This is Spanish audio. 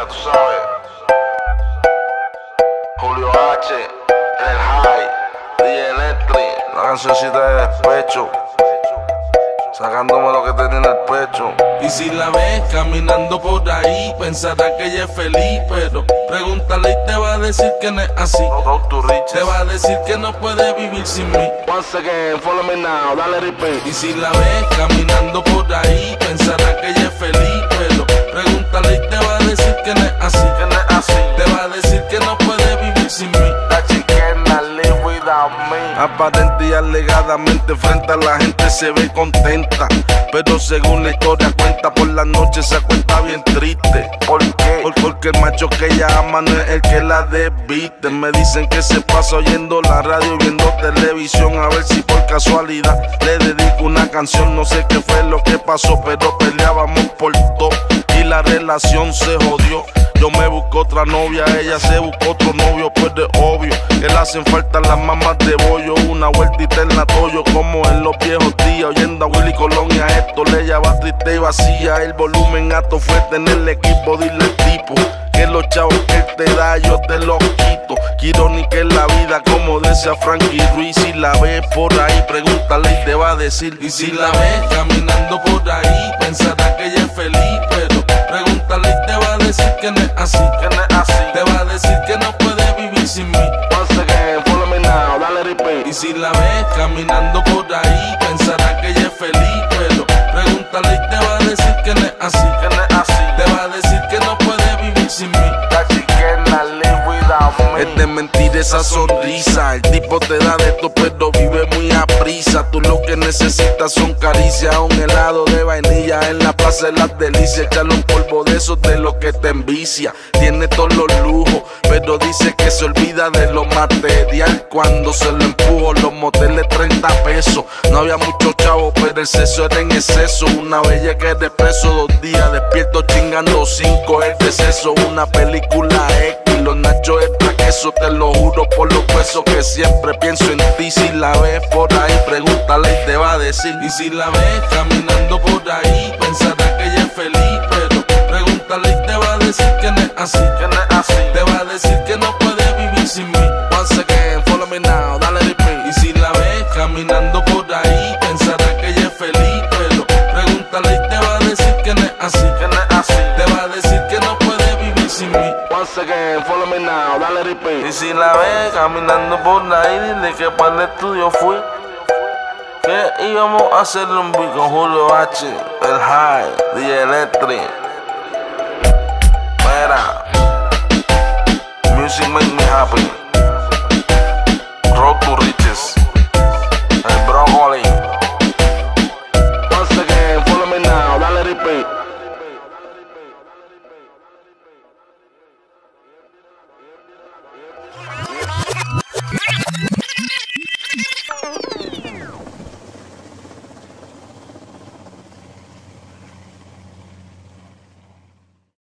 tú sabes. Julio H, el High, DJ Electric, la cancioncita de despecho, sacándome lo que tenía en el pecho. Y si la ves caminando por ahí, pensará que ella es feliz, pero pregúntale y te va a decir que no es así. Te va a decir que no puede vivir sin mí. Once again, follow me now, dale repeat. Y si la ves caminando por ahí, pensará que ella es feliz, pero pregúntale y te va a decir que no es así. Que no es así. Te va a decir que no puede vivir sin mí. That she cannot live without me. Aparente y alegadamente frente a la gente se ve contenta, pero según la historia cuenta, por la noche se acuesta bien triste. ¿Por qué? Porque el macho que ella ama no es el que la desviste. Me dicen que se pasa oyendo la radio y viendo televisión, a ver si por casualidad le dedico una canción. No sé qué fue lo que pasó, pero peleábamos por todo y la relación se jodió. Yo me busco otra novia, ella se buscó otro novio, pues de obvio que le hacen falta las mamás de bollo. Una vueltita en la Toyo, como en los viejos días, oyendo a Willy Colón y a esto le lleva triste y vacía. El volumen alto fuerte en el equipo, dile al tipo que los chavos que él te da yo te los quito. Qué irónica es la vida, como decía Frankie Ruiz. Si la ves por ahí, pregúntale y te va a decir. Y si la ves caminando por ahí, pensará que ella es feliz, pero pregúntale y te va a decir que no es así. Que no es así. Te va a decir que no puede vivir sin mí. Once again, follow me now, dale repeat. Y si la ves caminando por ahí, pensará que ella es feliz, pero pregúntale y te va a decir que no es así. Que no es así. Te va a decir que no puede vivir sin mí. That she cannot live without me. Es de mentir esa sonrisa. El tipo te da de esto, pero vive muy a prisa. Tú lo que necesitas son caricias, un helado de vainilla en la plaza de las delicias. Echarle un polvo de esos de lo que te envicia. Tiene todos los lujos, pero dice que se olvida de lo material. Cuando se lo empujo, los moteles 30 pesos. No había mucho chavo, pero el sexo era en exceso. Una bella que de preso, 2 días despierto chingando 5. El deceso, una película X. Los nachos extra queso, te lo juro por los huesos que siempre pienso en ti. Si la ves por ahí, pregúntale y te va a decir. Y si la ves caminando por ahí, pensará que ella es feliz, pero pregúntale y te va a decir que no es así. Que no es así. Te va a decir que no puede vivir sin mí. Once again, follow me now, dale repeat. Y si la ves caminando por ahí, pensará que ella es feliz, pero pregúntale y te va a decir que no es así. Que no es así. Te va a decir que no puede vivir sin mí. Once again, follow me now, dale repeat. Y si la ves caminando por ahí, dile que para el estudio fui, que íbamos a hacerle un beat con Julio H, el High, DJ Electric. Mira,